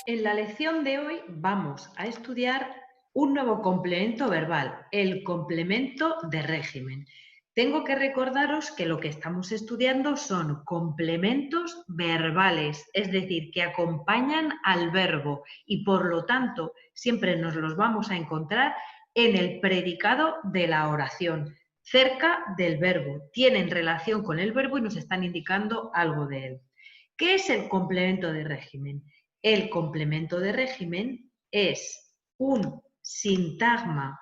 En la lección de hoy vamos a estudiar un nuevo complemento verbal, el complemento de régimen. Tengo que recordaros que lo que estamos estudiando son complementos verbales, es decir, que acompañan al verbo y por lo tanto siempre nos los vamos a encontrar en el predicado de la oración, cerca del verbo. Tienen relación con el verbo y nos están indicando algo de él. ¿Qué es el complemento de régimen? El complemento de régimen es un sintagma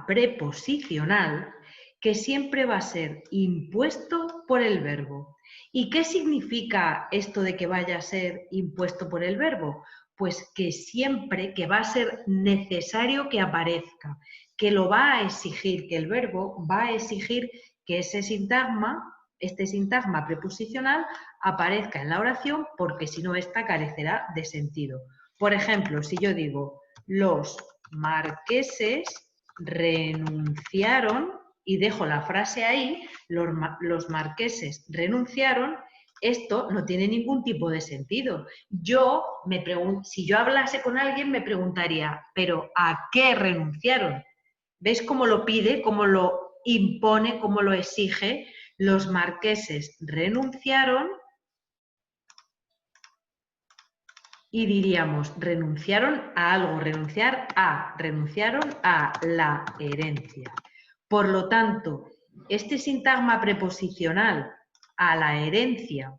preposicional que siempre va a ser impuesto por el verbo. ¿Y qué significa esto de que vaya a ser impuesto por el verbo? Pues que siempre que va a ser necesario que aparezca, que lo va a exigir, que el verbo va a exigir que este sintagma preposicional aparezca en la oración porque si no, esta carecerá de sentido. Por ejemplo, si yo digo, los marqueses renunciaron, y dejo la frase ahí, los marqueses renunciaron, esto no tiene ningún tipo de sentido. Si yo hablase con alguien me preguntaría, ¿pero a qué renunciaron? ¿Ves cómo lo pide, cómo lo impone, cómo lo exige? Los marqueses renunciaron y diríamos, renunciaron a algo, renunciaron a la herencia. Por lo tanto, este sintagma preposicional a la herencia,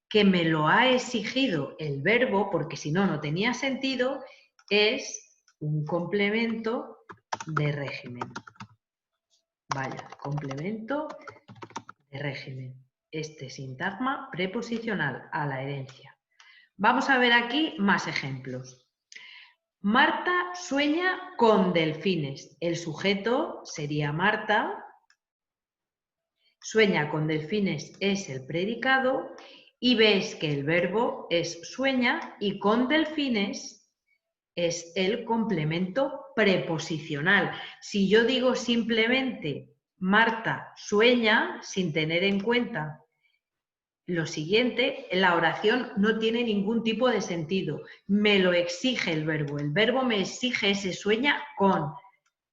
que me lo ha exigido el verbo, porque si no, no tenía sentido, es un complemento de régimen. Vaya, complemento de régimen. Este sintagma preposicional a la herencia. Vamos a ver aquí más ejemplos. Marta sueña con delfines. El sujeto sería Marta. Sueña con delfines es el predicado y ves que el verbo es sueña y con delfines es el complemento preposicional. Si yo digo simplemente Marta sueña sin tener en cuenta lo siguiente, la oración no tiene ningún tipo de sentido. Me lo exige el verbo me exige ese sueña con.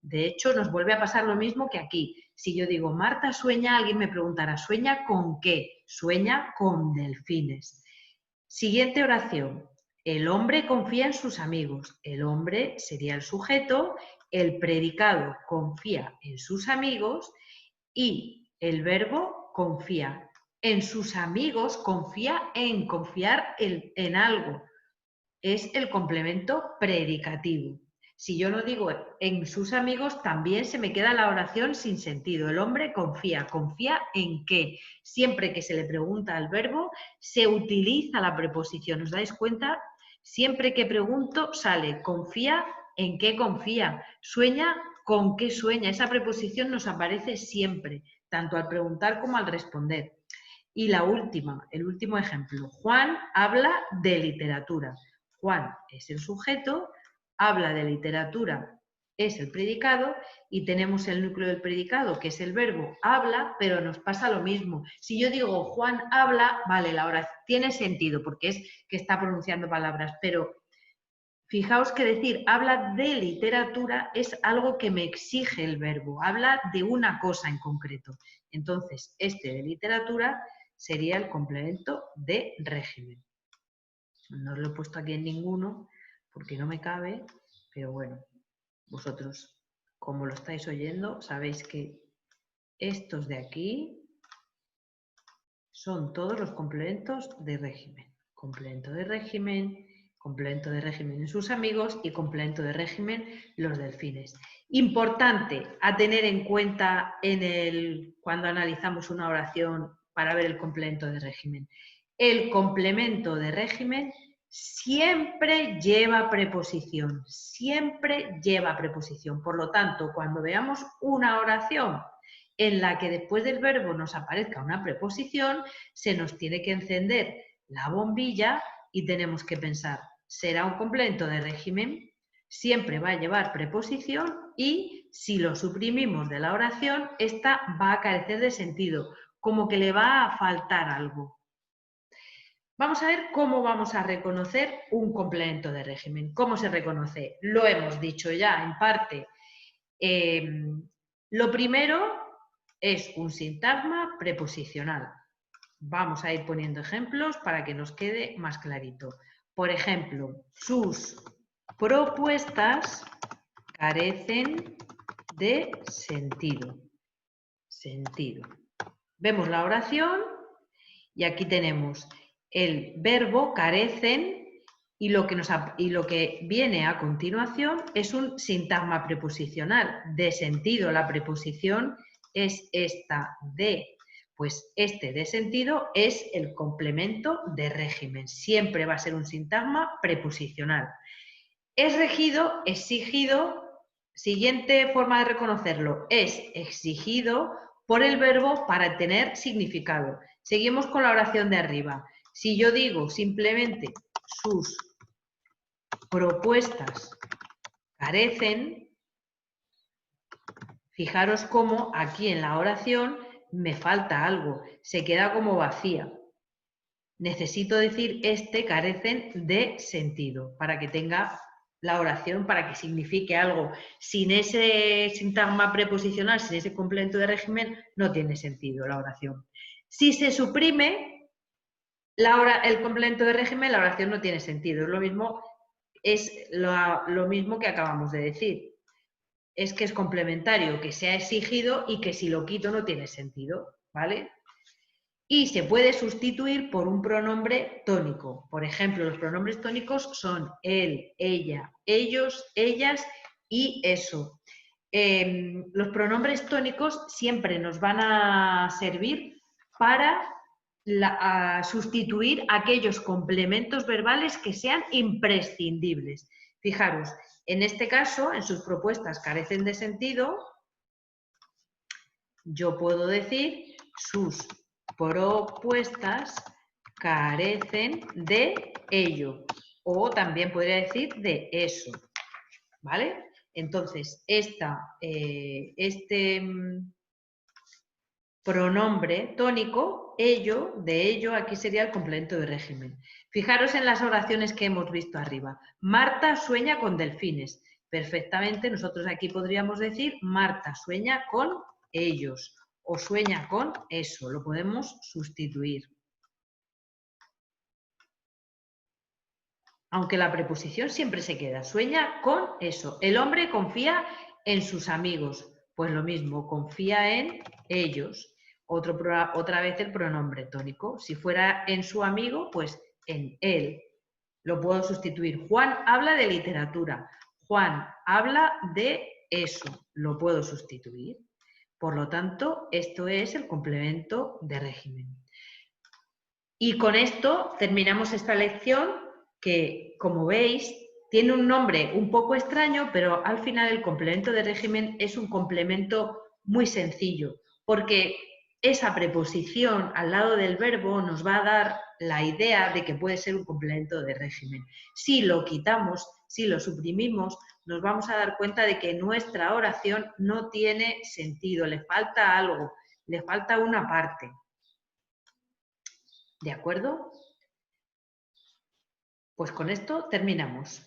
De hecho, nos vuelve a pasar lo mismo que aquí. Si yo digo Marta sueña, alguien me preguntará, ¿sueña con qué? Sueña con delfines. Siguiente oración. El hombre confía en sus amigos. El hombre sería el sujeto, el predicado confía en sus amigos y el verbo confía. En sus amigos confía en confiar en algo. Es el complemento predicativo. Si yo no digo en sus amigos, también se me queda la oración sin sentido. El hombre confía. ¿Confía en qué? Siempre que se le pregunta al verbo, se utiliza la preposición. ¿Os dais cuenta? Siempre que pregunto, sale confía. ¿En qué confía? Sueña. ¿Con qué sueña? Esa preposición nos aparece siempre, tanto al preguntar como al responder. Y el último ejemplo. Juan habla de literatura. Juan es el sujeto, habla de literatura, es el predicado y tenemos el núcleo del predicado, que es el verbo habla, pero nos pasa lo mismo. Si yo digo Juan habla, vale, la oración tiene sentido porque es que está pronunciando palabras, pero fijaos que decir habla de literatura es algo que me exige el verbo, habla de una cosa en concreto. Entonces, este de literatura sería el complemento de régimen. No os lo he puesto aquí en ninguno porque no me cabe, pero bueno, vosotros, como lo estáis oyendo, sabéis que estos de aquí son todos los complementos de régimen. Complemento de régimen en sus amigos y complemento de régimen los delfines. Importante a tener en cuenta cuando analizamos una oración para ver el complemento de régimen. El complemento de régimen siempre lleva preposición, siempre lleva preposición. Por lo tanto, cuando veamos una oración en la que después del verbo nos aparezca una preposición, se nos tiene que encender la bombilla y tenemos que pensar, ¿será un complemento de régimen? Siempre va a llevar preposición y si lo suprimimos de la oración, esta va a carecer de sentido, como que le va a faltar algo. Vamos a ver cómo vamos a reconocer un complemento de régimen. ¿Cómo se reconoce? Lo hemos dicho ya en parte. Lo primero es un sintagma preposicional. Vamos a ir poniendo ejemplos para que nos quede más clarito. Por ejemplo, sus propuestas carecen de sentido. Sentido. Vemos la oración y aquí tenemos el verbo carecen y lo que viene a continuación es un sintagma preposicional de sentido. La preposición es esta de. Pues este de sentido es el complemento de régimen. Siempre va a ser un sintagma preposicional. Es regido, exigido. Siguiente forma de reconocerlo. Es exigido por el verbo para tener significado. Seguimos con la oración de arriba. Si yo digo simplemente sus propuestas carecen, fijaros cómo aquí en la oración me falta algo, se queda como vacía. Necesito decir carecen de sentido para que tenga la oración, para que signifique algo. Sin ese sintagma preposicional, sin ese complemento de régimen, no tiene sentido la oración. Si se suprime el complemento de régimen, la oración no tiene sentido. Es lo mismo que acabamos de decir. Es que es complementario, que sea exigido y que si lo quito no tiene sentido, ¿vale? Y se puede sustituir por un pronombre tónico. Por ejemplo, los pronombres tónicos son él, ella, ellos, ellas y eso. Los pronombres tónicos siempre nos van a servir para sustituir aquellos complementos verbales que sean imprescindibles. Fijaros, en este caso, en sus propuestas carecen de sentido, yo puedo decir sus propuestas carecen de ello. O también podría decir de eso. ¿Vale? Entonces, este pronombre tónico, ello, de ello, aquí sería el complemento de régimen. Fijaros en las oraciones que hemos visto arriba. Marta sueña con delfines. Perfectamente, nosotros aquí podríamos decir Marta sueña con ellos o sueña con eso. Lo podemos sustituir. Aunque la preposición siempre se queda. Sueña con eso. El hombre confía en sus amigos. Pues lo mismo, confía en ellos. Otra vez el pronombre tónico. Si fuera en su amigo, pues en él. Lo puedo sustituir. Juan habla de literatura. Juan habla de eso. Lo puedo sustituir. Por lo tanto, esto es el complemento de régimen. Y con esto terminamos esta lección que, como veis, tiene un nombre un poco extraño, pero al final el complemento de régimen es un complemento muy sencillo, porque esa preposición al lado del verbo nos va a dar la idea de que puede ser un complemento de régimen. Si lo quitamos, si lo suprimimos, nos vamos a dar cuenta de que nuestra oración no tiene sentido, le falta algo, le falta una parte. ¿De acuerdo? Pues con esto terminamos.